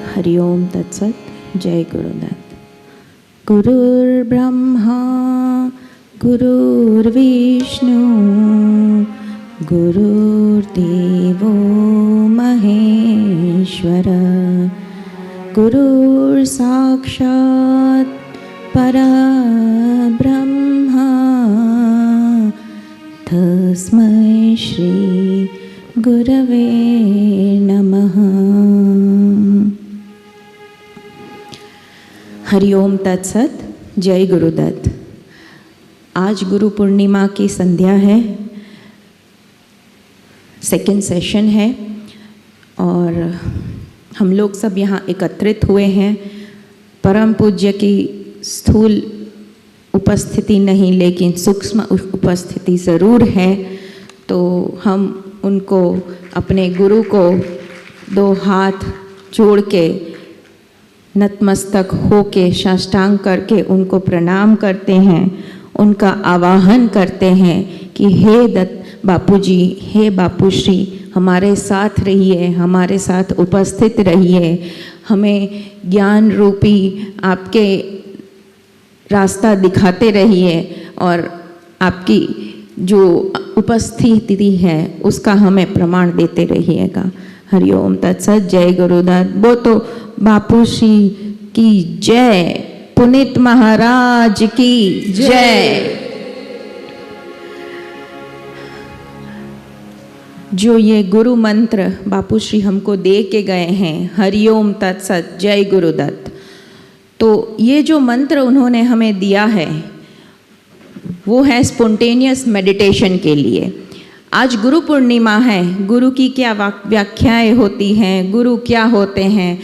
हरि ओम तत्सत। जय गुरुदत्त। गुरुर्ब्रह्मा गुरुर्विष्णु गुरुर्देवो महेश्वर गुरुर्साक्षात् परब्रह्म तस्मै श्री गुरवे नमः। हरि ओम तत्सत। जय गुरुदत्त। आज गुरु पूर्णिमा की संध्या है, सेकेंड सेशन है और हम लोग सब यहाँ एकत्रित हुए हैं। परम पूज्य की स्थूल उपस्थिति नहीं लेकिन सूक्ष्म उपस्थिति ज़रूर है, तो हम उनको अपने गुरु को दो हाथ जोड़ के नतमस्तक हो के साष्टांग करके उनको प्रणाम करते हैं, उनका आवाहन करते हैं कि हे दत्त बापूजी, हे बापूश्री, हमारे साथ रहिए, हमारे साथ उपस्थित रहिए, हमें ज्ञान रूपी आपके रास्ता दिखाते रहिए और आपकी जो उपस्थिति है उसका हमें प्रमाण देते रहिएगा। हरि ओम तत्सत। जय गुरुदत्त। वो तो बापूश्री की जय, पुनीत महाराज की जय। जो ये गुरु मंत्र बापूश्री हमको दे के गए हैं, हरि ओम तत्सत जय गुरुदत्त, तो ये जो मंत्र उन्होंने हमें दिया है वो है स्पॉन्टेनियस मेडिटेशन के लिए। आज गुरु पूर्णिमा है, गुरु की क्या व्याख्याएं होती हैं, गुरु क्या होते हैं,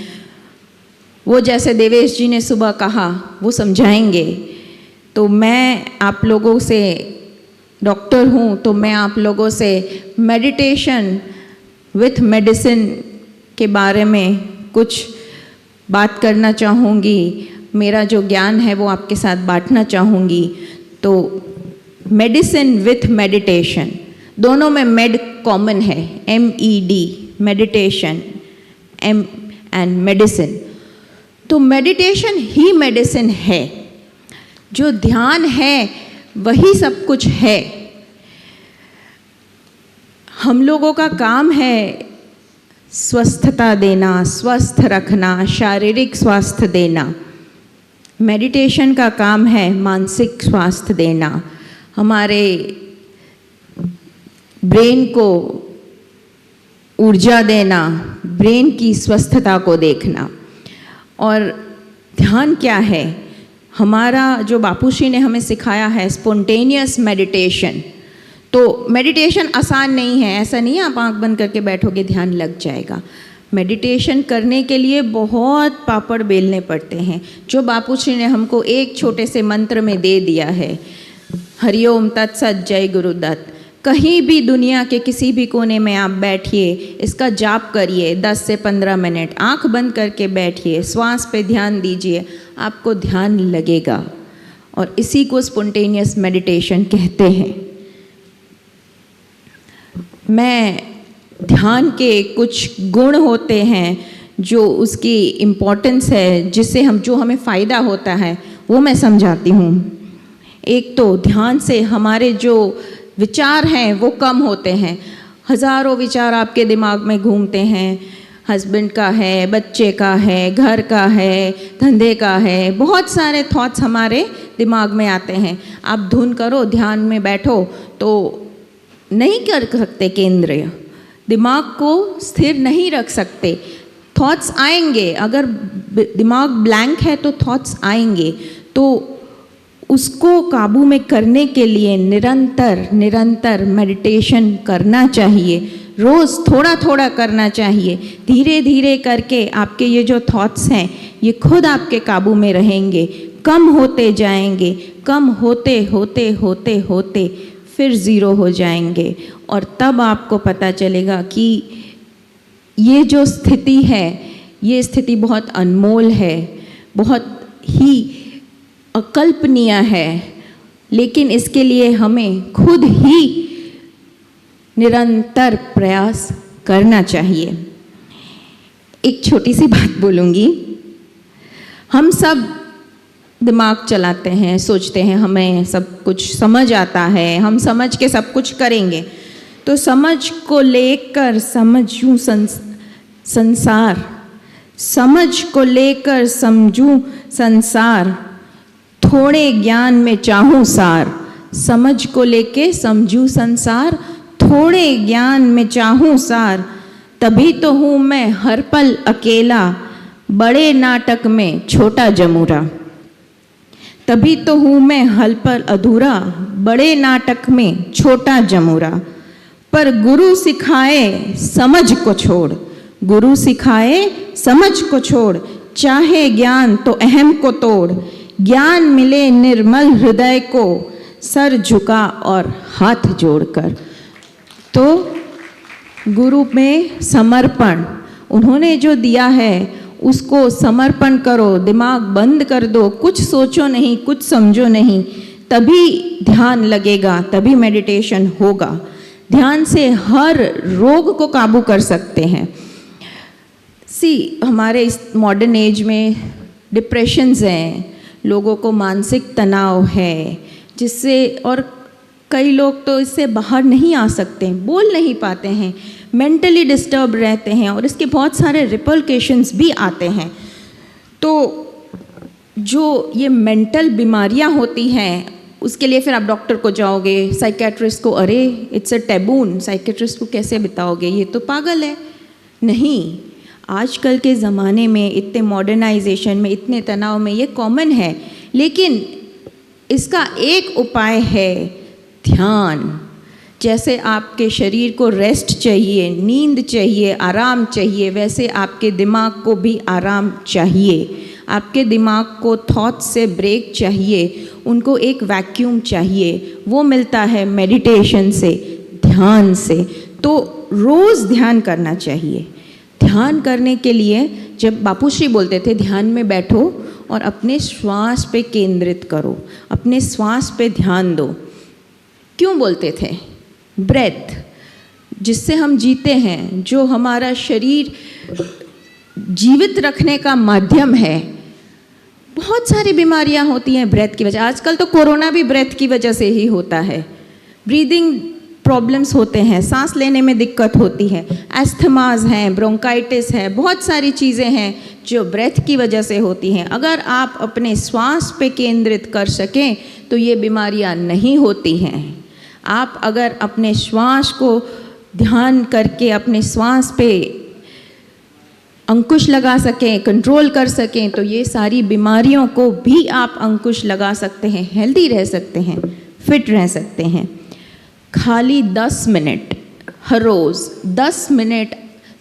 वो जैसे देवेश जी ने सुबह कहा वो समझाएंगे। तो मैं आप लोगों से, डॉक्टर हूँ तो मैं आप लोगों से मेडिटेशन विथ मेडिसिन के बारे में कुछ बात करना चाहूँगी। मेरा जो ज्ञान है वो आपके साथ बांटना चाहूँगी। तो मेडिसिन विथ मेडिटेशन, दोनों में मेड कॉमन है, MED, meditation, M and medicine. तो मेडिटेशन ही मेडिसिन है, जो ध्यान है वही सब कुछ है। हम लोगों का काम है स्वस्थता देना, स्वस्थ रखना, शारीरिक स्वास्थ्य देना। मेडिटेशन का काम है मानसिक स्वास्थ्य देना, हमारे ब्रेन को ऊर्जा देना, ब्रेन की स्वस्थता को देखना। और ध्यान क्या है? हमारा जो बापूश्री ने हमें सिखाया है स्पॉन्टेनियस मेडिटेशन। तो मेडिटेशन आसान नहीं है, ऐसा नहीं है आप आंख बंद करके बैठोगे ध्यान लग जाएगा। मेडिटेशन करने के लिए बहुत पापड़ बेलने पड़ते हैं, जो बापूश्री ने हमको एक छोटे से मंत्र में दे दिया है। हरि ओम तत्सत जय गुरुदत्त। कहीं भी दुनिया के किसी भी कोने में आप बैठिए, इसका जाप करिए 10 से 15 मिनट, आंख बंद करके बैठिए, श्वास पे ध्यान दीजिए, आपको ध्यान लगेगा। और इसी को स्पॉन्टेनियस मेडिटेशन कहते हैं। मैं ध्यान के कुछ गुण होते हैं जो उसकी इम्पोर्टेंस है, जिससे जो हमें फ़ायदा होता है वो मैं समझाती हूँ। एक तो ध्यान से हमारे जो विचार हैं वो कम होते हैं। हज़ारों विचार आपके दिमाग में घूमते हैं, हस्बैंड का है, बच्चे का है, घर का है, धंधे का है, बहुत सारे थॉट्स हमारे दिमाग में आते हैं। आप धुन करो, ध्यान में बैठो तो नहीं कर सकते, केंद्रीय दिमाग को स्थिर नहीं रख सकते। थॉट्स आएंगे, अगर दिमाग ब्लैंक है तो थॉट्स आएंगे। तो उसको काबू में करने के लिए निरंतर मेडिटेशन करना चाहिए। रोज़ थोड़ा थोड़ा करना चाहिए। धीरे धीरे करके आपके ये जो थॉट्स हैं ये खुद आपके काबू में रहेंगे, कम होते जाएंगे, कम होते होते होते होते फिर ज़ीरो हो जाएंगे। और तब आपको पता चलेगा कि ये जो स्थिति है ये स्थिति बहुत अनमोल है, बहुत ही अकल्पनीय है, लेकिन इसके लिए हमें खुद ही निरंतर प्रयास करना चाहिए। एक छोटी सी बात बोलूँगी। हम सब दिमाग चलाते हैं, सोचते हैं हमें सब कुछ समझ आता है, हम समझ के सब कुछ करेंगे। तो समझ को लेकर समझूं संसार, समझ को लेकर समझूं संसार, थोड़े ज्ञान में चाहूं सार। समझ को लेके समझूं संसार, थोड़े ज्ञान में चाहूं सार। तभी तो हूँ मैं हर पल अकेला, बड़े नाटक में छोटा जमूरा। तभी तो हूँ मैं हर पल अधूरा, बड़े नाटक में छोटा जमूरा। पर गुरु सिखाए समझ को छोड़, गुरु सिखाए समझ को छोड़। चाहे ज्ञान तो अहम को तोड़, ज्ञान मिले निर्मल हृदय को, सर झुका और हाथ जोड़कर। तो गुरु में समर्पण, उन्होंने जो दिया है उसको समर्पण करो, दिमाग बंद कर दो, कुछ सोचो नहीं, कुछ समझो नहीं, तभी ध्यान लगेगा, तभी मेडिटेशन होगा। ध्यान से हर रोग को काबू कर सकते हैं। हमारे इस मॉडर्न एज में डिप्रेशंस हैं, लोगों को मानसिक तनाव है, जिससे और कई लोग तो इससे बाहर नहीं आ सकते, बोल नहीं पाते हैं, मेंटली डिस्टर्ब रहते हैं और इसके बहुत सारे रिपरकशंस भी आते हैं। तो जो ये मेंटल बीमारियां होती हैं उसके लिए फिर आप डॉक्टर को जाओगे, साइकेट्रिस्ट को, अरे इट्स अ टैबून, साइकेट्रिस्ट को कैसे बताओगे, ये तो पागल है। नहीं, आजकल के ज़माने में इतने मॉडर्नाइजेशन में, इतने तनाव में ये कॉमन है, लेकिन इसका एक उपाय है ध्यान। जैसे आपके शरीर को रेस्ट चाहिए, नींद चाहिए, आराम चाहिए, वैसे आपके दिमाग को भी आराम चाहिए। आपके दिमाग को थॉट से ब्रेक चाहिए, उनको एक वैक्यूम चाहिए, वो मिलता है मेडिटेशन से, ध्यान से। तो रोज़ ध्यान करना चाहिए। ध्यान करने के लिए जब बापूश्री बोलते थे ध्यान में बैठो और अपने श्वास पे केंद्रित करो, अपने श्वास पे ध्यान दो। क्यों बोलते थे? ब्रेथ, जिससे हम जीते हैं, जो हमारा शरीर जीवित रखने का माध्यम है। बहुत सारी बीमारियां होती हैं ब्रेथ की वजह। आजकल तो कोरोना भी ब्रेथ की वजह से ही होता है। ब्रीदिंग प्रॉब्लम्स होते हैं, सांस लेने में दिक्कत होती है, एस्थमास हैं, ब्रोंकाइटिस है, बहुत सारी चीज़ें हैं जो ब्रेथ की वजह से होती हैं। अगर आप अपने श्वास पे केंद्रित कर सकें तो ये बीमारियां नहीं होती हैं। आप अगर अपने श्वास को ध्यान करके अपने श्वास पे अंकुश लगा सकें, कंट्रोल कर सकें, तो ये सारी बीमारियों को भी आप अंकुश लगा सकते हैं, हेल्दी रह सकते हैं, फिट रह सकते हैं। खाली 10 मिनट हर रोज़ 10 मिनट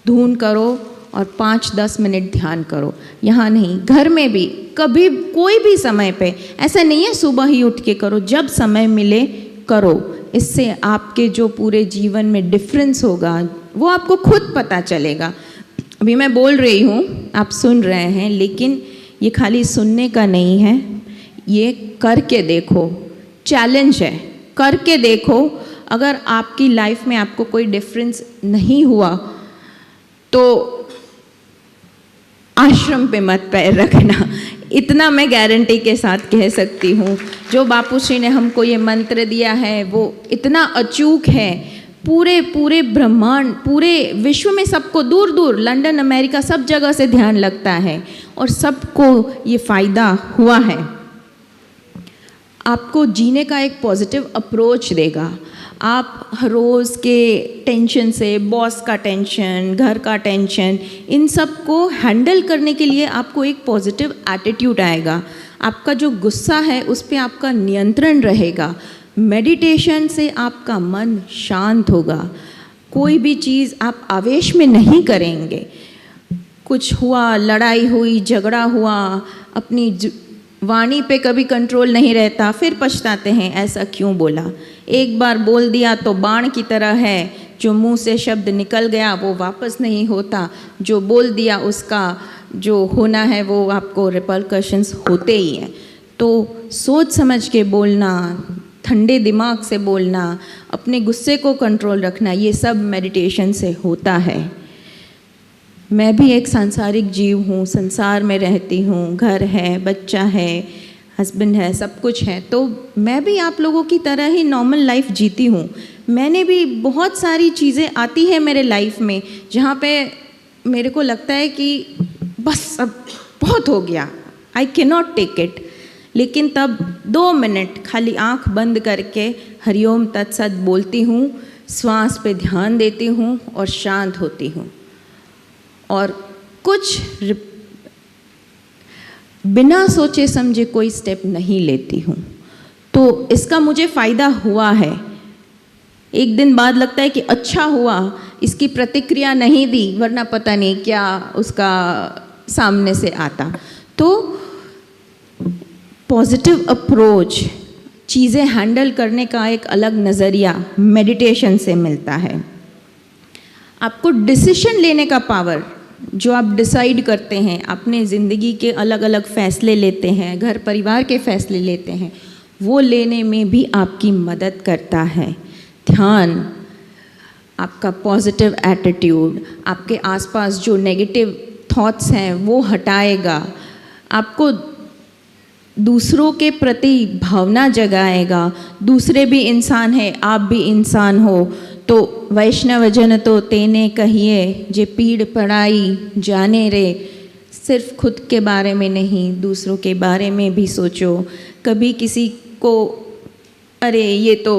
धून करो और 5-10 मिनट ध्यान करो। यहाँ नहीं, घर में भी कभी कोई भी समय पे, ऐसा नहीं है सुबह ही उठ के करो, जब समय मिले करो। इससे आपके जो पूरे जीवन में डिफरेंस होगा वो आपको खुद पता चलेगा। अभी मैं बोल रही हूँ, आप सुन रहे हैं, लेकिन ये खाली सुनने का नहीं है, ये करके देखो। चैलेंज है, करके देखो। अगर आपकी लाइफ में आपको कोई डिफरेंस नहीं हुआ तो आश्रम पे मत पैर रखना, इतना मैं गारंटी के साथ कह सकती हूँ। जो बापूश्री ने हमको ये मंत्र दिया है वो इतना अचूक है। पूरे ब्रह्मांड, पूरे विश्व में सबको, दूर दूर, लंदन, अमेरिका, सब जगह से ध्यान लगता है और सबको ये फ़ायदा हुआ है। आपको जीने का एक पॉजिटिव अप्रोच देगा। आप हर रोज़ के टेंशन से, बॉस का टेंशन, घर का टेंशन, इन सब को हैंडल करने के लिए आपको एक पॉजिटिव एटीट्यूड आएगा। आपका जो गुस्सा है उस पर आपका नियंत्रण रहेगा। मेडिटेशन से आपका मन शांत होगा। कोई भी चीज़ आप आवेश में नहीं करेंगे। कुछ हुआ, लड़ाई हुई, झगड़ा हुआ, अपनी वाणी पे कभी कंट्रोल नहीं रहता, फिर पछताते हैं ऐसा क्यों बोला। एक बार बोल दिया तो बाण की तरह है, जो मुंह से शब्द निकल गया वो वापस नहीं होता। जो बोल दिया उसका जो होना है वो आपको रिपरकशंस होते ही हैं। तो सोच समझ के बोलना, ठंडे दिमाग से बोलना, अपने गुस्से को कंट्रोल रखना, ये सब मेडिटेशन से होता है। मैं भी एक सांसारिक जीव हूँ, संसार में रहती हूँ, घर है, बच्चा है, हस्बैंड है, सब कुछ है, तो मैं भी आप लोगों की तरह ही नॉर्मल लाइफ जीती हूँ। मैंने भी बहुत सारी चीज़ें आती हैं मेरे लाइफ में जहाँ पे मेरे को लगता है कि बस अब बहुत हो गया, I can not take it, लेकिन तब 2 मिनट खाली आंख बंद करके हरिओम तत्सत बोलती हूँ, श्वास पे ध्यान देती हूँ और शांत होती हूँ और कुछ बिना सोचे समझे कोई स्टेप नहीं लेती हूँ। तो इसका मुझे फ़ायदा हुआ है। एक दिन बाद लगता है कि अच्छा हुआ इसकी प्रतिक्रिया नहीं दी, वरना पता नहीं क्या उसका सामने से आता। तो पॉजिटिव अप्रोच, चीज़ें हैंडल करने का एक अलग नज़रिया मेडिटेशन से मिलता है। आपको डिसीजन लेने का पावर, जो आप डिसाइड करते हैं, अपने ज़िंदगी के अलग अलग फ़ैसले लेते हैं, घर परिवार के फ़ैसले लेते हैं, वो लेने में भी आपकी मदद करता है। ध्यान, आपका पॉजिटिव एटीट्यूड, आपके आसपास जो नेगेटिव थॉट्स हैं वो हटाएगा, आपको दूसरों के प्रति भावना जगाएगा। दूसरे भी इंसान है, आप भी इंसान हो। तो वैष्णव जन तो तेने कहिए, जे पीड़ पड़ाई जाने रे। सिर्फ खुद के बारे में नहीं, दूसरों के बारे में भी सोचो। कभी किसी को, अरे ये तो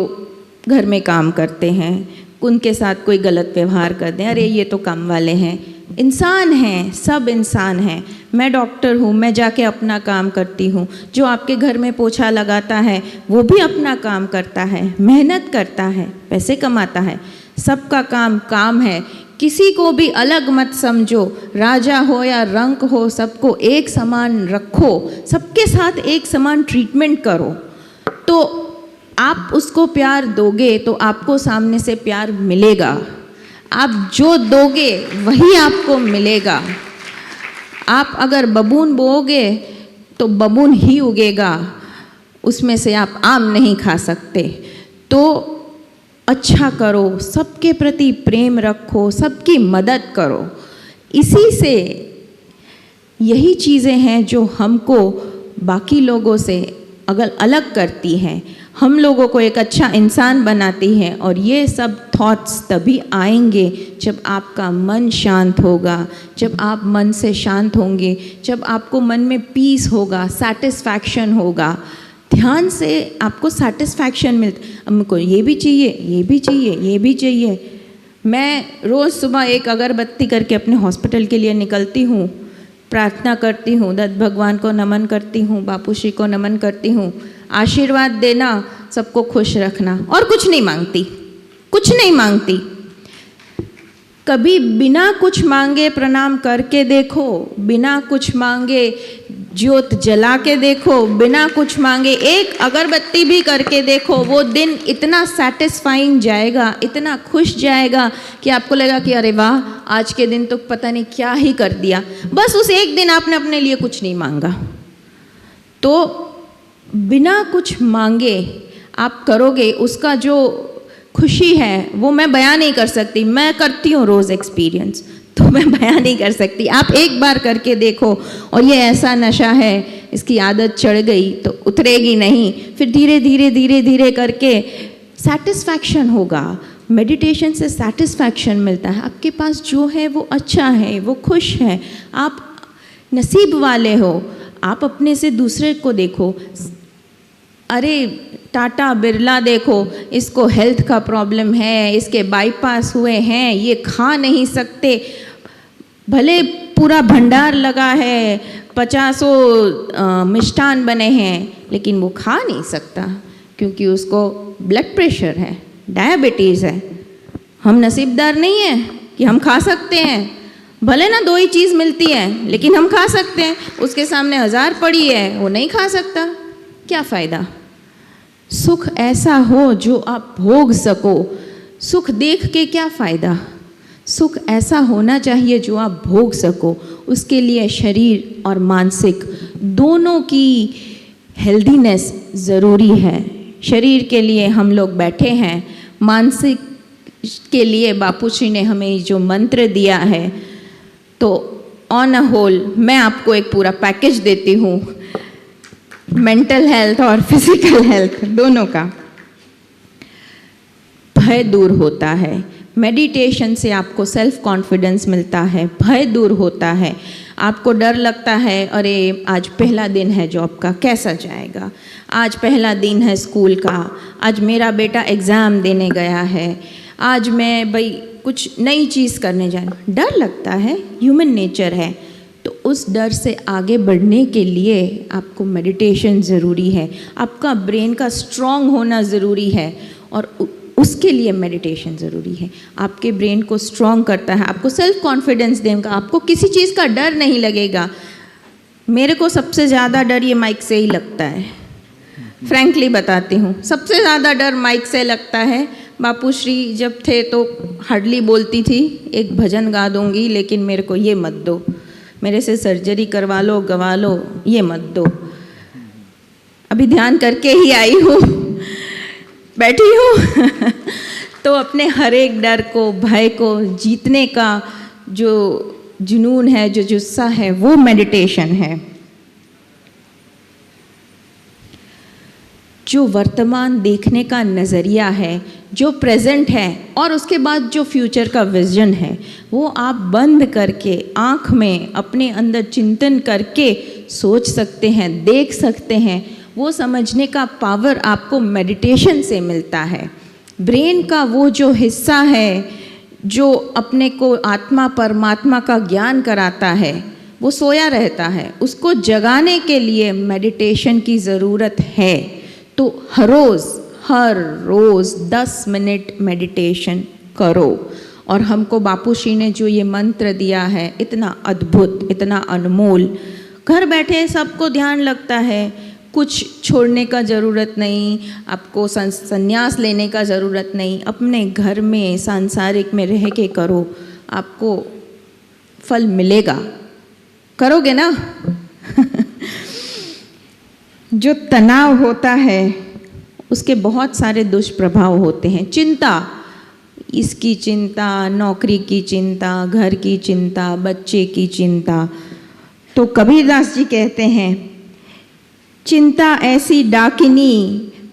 घर में काम करते हैं, उनके साथ कोई गलत व्यवहार कर दें, अरे ये तो काम वाले हैं। इंसान हैं, सब इंसान हैं। मैं डॉक्टर हूँ, मैं जाके अपना काम करती हूँ। जो आपके घर में पोछा लगाता है वो भी अपना काम करता है, मेहनत करता है, पैसे कमाता है। सबका काम काम है। किसी को भी अलग मत समझो, राजा हो या रंक हो, सबको एक समान रखो, सबके साथ एक समान ट्रीटमेंट करो। तो आप उसको प्यार दोगे तो आपको सामने से प्यार मिलेगा। आप जो दोगे वही आपको मिलेगा। आप अगर बबून बोओगे तो बबून ही उगेगा, उसमें से आप आम नहीं खा सकते। तो अच्छा करो, सबके प्रति प्रेम रखो, सबकी मदद करो। इसी से यही चीज़ें हैं जो हमको बाकी लोगों से अगर अलग करती हैं, हम लोगों को एक अच्छा इंसान बनाती हैं। और ये सब थॉट्स तभी आएंगे जब आपका मन शांत होगा, जब आप मन से शांत होंगे, जब आपको मन में पीस होगा, सेटिस्फैक्शन होगा। ध्यान से आपको सेटिस्फैक्शन मिलता, हमको ये भी चाहिए, ये भी चाहिए, ये भी चाहिए। मैं रोज़ सुबह एक अगरबत्ती करके अपने हॉस्पिटल के लिए निकलती हूँ, प्रार्थना करती हूँ, दत्त भगवान को नमन करती हूँ, बापूश्री को नमन करती हूँ। आशीर्वाद देना, सबको खुश रखना, और कुछ नहीं मांगती, कुछ नहीं मांगती। कभी बिना कुछ मांगे प्रणाम करके देखो, बिना कुछ मांगे ज्योत जला के देखो, बिना कुछ मांगे एक अगरबत्ती भी करके देखो। वो दिन इतना सेटिस्फाइंग जाएगा, इतना खुश जाएगा कि आपको लगेगा कि अरे वाह, आज के दिन तो पता नहीं क्या ही कर दिया। बस उस एक दिन आपने अपने लिए कुछ नहीं मांगा। तो बिना कुछ मांगे आप करोगे, उसका जो खुशी है वो मैं बयान नहीं कर सकती। मैं करती हूँ रोज़ एक्सपीरियंस, तो मैं बयान नहीं कर सकती। आप एक बार करके देखो। और ये ऐसा नशा है, इसकी आदत चढ़ गई तो उतरेगी नहीं। फिर धीरे धीरे धीरे धीरे करके सेटिस्फैक्शन होगा। मेडिटेशन से सेटिस्फैक्शन मिलता है। आपके पास जो है वो अच्छा है, वो खुश है, आप नसीब वाले हो। आप अपने से दूसरे को देखो, अरे टाटा बिरला देखो, इसको हेल्थ का प्रॉब्लम है, इसके बाईपास हुए हैं, ये खा नहीं सकते। भले पूरा भंडार लगा है, 50 मिष्ठान बने हैं, लेकिन वो खा नहीं सकता क्योंकि उसको ब्लड प्रेशर है, डायबिटीज़ है। हम नसीबदार नहीं हैं कि हम खा सकते हैं। भले ना 2 ही चीज़ मिलती है, लेकिन हम खा सकते हैं। उसके सामने 1000 पड़ी है, वो नहीं खा सकता, क्या फ़ायदा। सुख ऐसा हो जो आप भोग सको। सुख देख के क्या फ़ायदा। सुख ऐसा होना चाहिए जो आप भोग सको। उसके लिए शरीर और मानसिक दोनों की हेल्दीनेस ज़रूरी है। शरीर के लिए हम लोग बैठे हैं, मानसिक के लिए बापूजी ने हमें जो मंत्र दिया है, तो ऑन अ होल मैं आपको एक पूरा पैकेज देती हूँ, मेंटल हेल्थ और फिजिकल हेल्थ दोनों का। भय दूर होता है, मेडिटेशन से आपको सेल्फ कॉन्फिडेंस मिलता है, भय दूर होता है। आपको डर लगता है, अरे आज पहला दिन है जॉब का, कैसा जाएगा, आज पहला दिन है स्कूल का, आज मेरा बेटा एग्ज़ाम देने गया है, आज मैं भाई कुछ नई चीज़ करने जाना, डर लगता है, ह्यूमन नेचर है। तो उस डर से आगे बढ़ने के लिए आपको मेडिटेशन ज़रूरी है, आपका ब्रेन का स्ट्रॉन्ग होना ज़रूरी है, और उसके लिए मेडिटेशन ज़रूरी है। आपके ब्रेन को स्ट्रॉन्ग करता है, आपको सेल्फ कॉन्फिडेंस देगा, आपको किसी चीज़ का डर नहीं लगेगा। मेरे को सबसे ज़्यादा डर ये माइक से ही लगता है, फ्रैंकली बताती हूँ, सबसे ज़्यादा डर माइक से लगता है। बापू श्री जब थे तो हार्डली बोलती थी, एक भजन गा दूँगी लेकिन मेरे को ये मत दो, मेरे से सर्जरी करवा लो गवा लो, ये मत दो। अभी ध्यान करके ही आई हूँ, बैठी हूँ तो अपने हर एक डर को, भय को जीतने का जो जुनून है, जो जुस्सा है, वो मेडिटेशन है। जो वर्तमान देखने का नज़रिया है, जो प्रेजेंट है, और उसके बाद जो फ्यूचर का विजन है, वो आप बंद करके आँख में अपने अंदर चिंतन करके सोच सकते हैं, देख सकते हैं। वो समझने का पावर आपको मेडिटेशन से मिलता है। ब्रेन का वो जो हिस्सा है जो अपने को आत्मा परमात्मा का ज्ञान कराता है, वो सोया रहता है, उसको जगाने के लिए मेडिटेशन की ज़रूरत है। तो हर रोज़ 10 मिनट मेडिटेशन करो। और हमको बापू श्री ने जो ये मंत्र दिया है, इतना अद्भुत, इतना अनमोल, घर बैठे सबको ध्यान लगता है, कुछ छोड़ने का ज़रूरत नहीं, आपको संन्यास लेने का ज़रूरत नहीं, अपने घर में सांसारिक में रह के करो, आपको फल मिलेगा। करोगे ना? जो तनाव होता है उसके बहुत सारे दुष्प्रभाव होते हैं। चिंता, इसकी चिंता, नौकरी की चिंता, घर की चिंता, बच्चे की चिंता। तो कबीरदास जी कहते हैं, चिंता ऐसी डाकिनी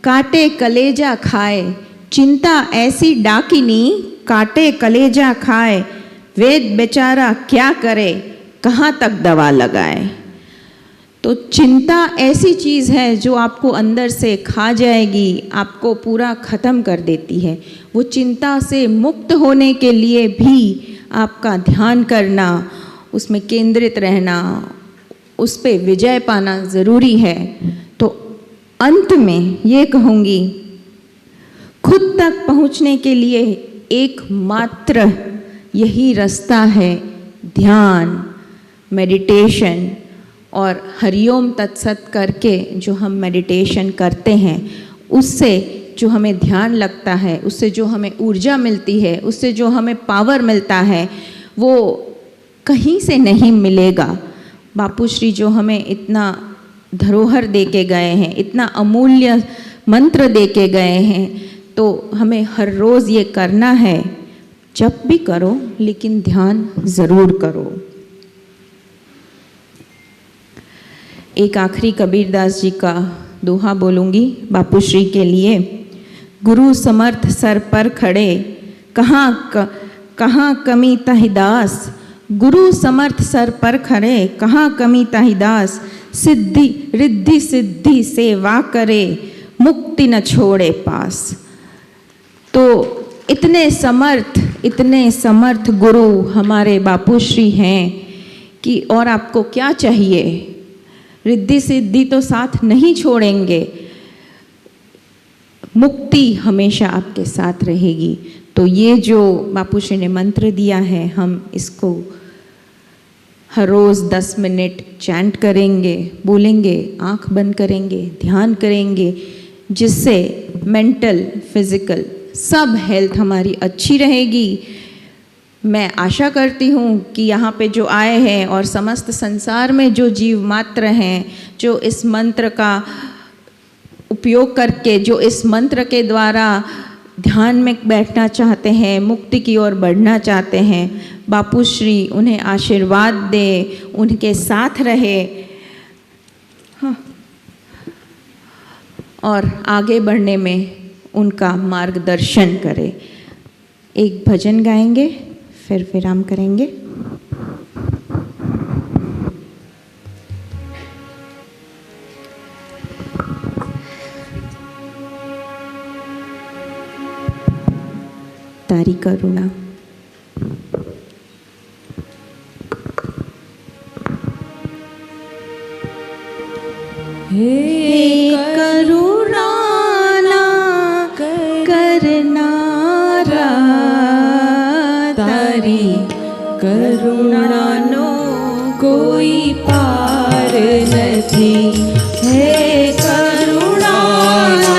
काटे कलेजा खाए, चिंता ऐसी डाकिनी काटे कलेजा खाए, वेद बेचारा क्या करे कहाँ तक दवा लगाए। तो चिंता ऐसी चीज़ है जो आपको अंदर से खा जाएगी, आपको पूरा ख़त्म कर देती है। वो चिंता से मुक्त होने के लिए भी आपका ध्यान करना, उसमें केंद्रित रहना, उस पे विजय पाना ज़रूरी है। तो अंत में ये कहूँगी, खुद तक पहुँचने के लिए एकमात्र यही रास्ता है ध्यान, मेडिटेशन। और हरिओम तत्सत करके जो हम मेडिटेशन करते हैं, उससे जो हमें ध्यान लगता है, उससे जो हमें ऊर्जा मिलती है, उससे जो हमें पावर मिलता है, वो कहीं से नहीं मिलेगा। बापू श्री जो हमें इतना धरोहर दे के गए हैं, इतना अमूल्य मंत्र दे के गए हैं, तो हमें हर रोज़ ये करना है। जब भी करो लेकिन ध्यान ज़रूर करो। एक आखिरी कबीरदास जी का दोहा बोलूँगी बापू श्री के लिए। गुरु समर्थ सर पर खड़े, कहाँ कमी ताहि दास। गुरु समर्थ सर पर खड़े, कहाँ कमी ताहि दास। सिद्धि रिद्धि सिद्धि सेवा करे, मुक्ति न छोड़े पास। तो इतने समर्थ गुरु हमारे बापू श्री हैं कि और आपको क्या चाहिए। रिद्धि सिद्धि तो साथ नहीं छोड़ेंगे, मुक्ति हमेशा आपके साथ रहेगी। तो ये जो बापू श्री ने मंत्र दिया है, हम इसको हर रोज़ 10 मिनट चैंट करेंगे, बोलेंगे, आँख बंद करेंगे, ध्यान करेंगे, जिससे मेंटल, फिजिकल सब हेल्थ हमारी अच्छी रहेगी। मैं आशा करती हूँ कि यहाँ पे जो आए हैं और समस्त संसार में जो जीव मात्र हैं, जो इस मंत्र का उपयोग करके, जो इस मंत्र के द्वारा ध्यान में बैठना चाहते हैं, मुक्ति की ओर बढ़ना चाहते हैं, बापू श्री उन्हें आशीर्वाद दे, उनके साथ रहे, हाँ, और आगे बढ़ने में उनका मार्गदर्शन करे। एक भजन गाएंगे, फिर विराम करेंगे। तारी करुणा। हे करुणा ना करनारा, तारी करुणा नो कोई पार नहीं। हे करुणा ना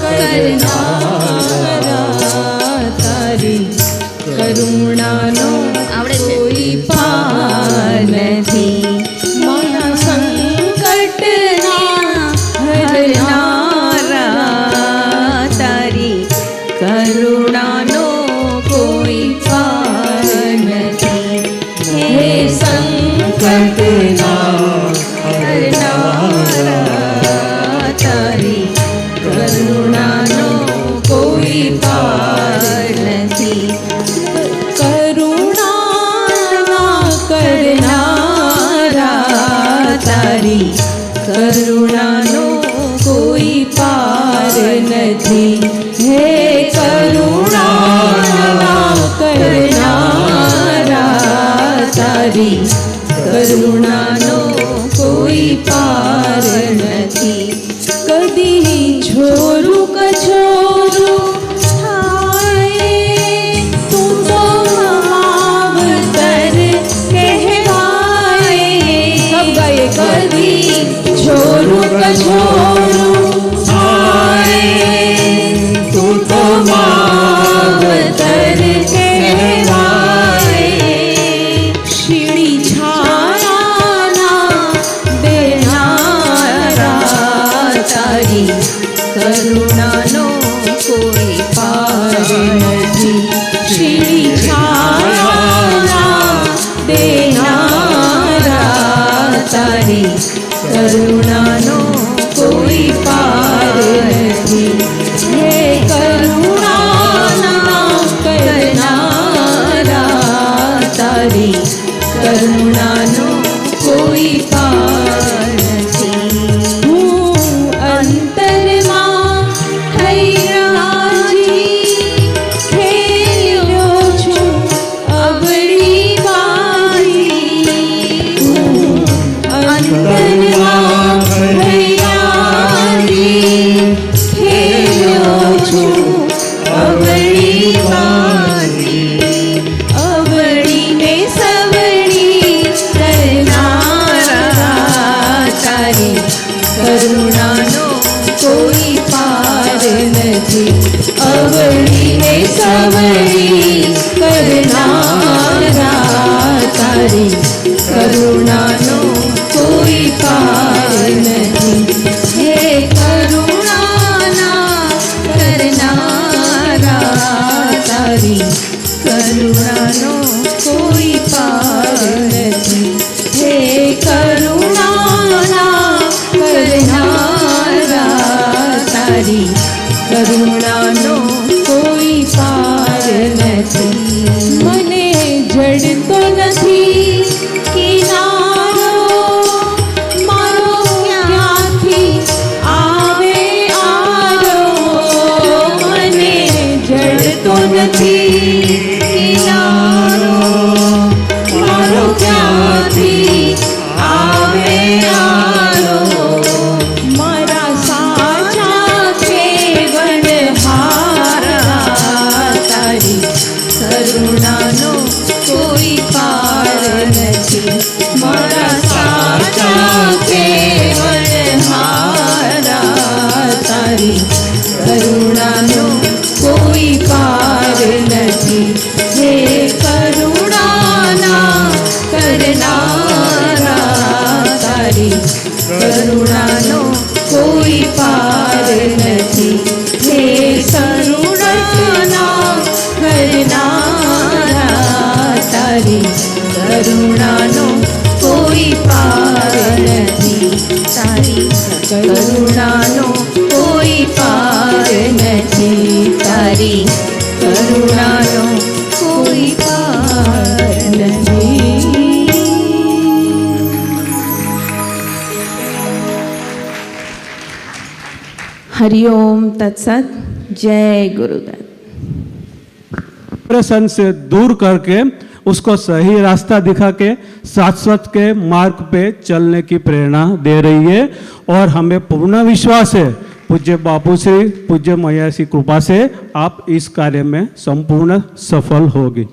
करनारा, तारी करुणा नो कोई पार नहीं। मारा संकट ना हरनारा, तारी करुणा नो कोई पार नहीं। हे संकट ना हरनारा, तारी करुणा नो कोई पार नहीं। करुणा ना करनारा, तारी करुणा नो कोई पार नहीं। हे करुणा ना करनारा, तारी करुणा नो कोई पार नहीं। कदी छोरू कछोरू हाय, तू तो मावतर कहवाए। सब गाए। कदी छोरू कछोरू हाय, तू तो मावतर कहवाए। शिड़ी छाया ना देनारा, तारी करुणा नो कोई पार नहीं। शिड़ी छाया ना देनारा, तारी करुणा नो कोई पार नहीं। हे करुणा ना करनारा, तारी करुणा नो कोई पार नहीं। हूँ अंतर मां हैराजी, खेल्यो छूं अबड़ी बाजी। हूँ अंतर मां हैराजी, खेल्यो छूं अबड़ी बाजी। अबड़ी ने सवड़ी करनारा, तारी करुणा नो कोई पार नहीं। अबड़ी ने सवड़ी करनारा, तारी करुणा नो कोई पार नहीं। हे करुणा ना करनारा, तारी करुणा नो कोई पार नहीं। हे करुणा ना करनारा, तारी करुणा नो कोई पार नहीं। मने जड़तो नहीं किनारो, मारो क्यांथी आवे आरो। मने जड़तो नहीं किनारो, मारो क्यांथी आवे आरो। मारा साचा केवलहारा, तारी करुणा नो कोई पार नहीं। मारा साचा केवलहारा, तारी करुणा नो कोई पार नहीं। हे करुणा ना करनारा, तारी करुणा नो कोई पार नहीं। हे करुणा हरिओम तत्सत। जय गुरुदेव। डिप्रेशन से दूर करके उसको सही रास्ता दिखा के शाश्वत के मार्ग पे चलने की प्रेरणा दे रही है और हमें पूर्ण विश्वास है पूज्य बापू श्री पूज्य मैया की कृपा से आप इस कार्य में संपूर्ण सफल होगी।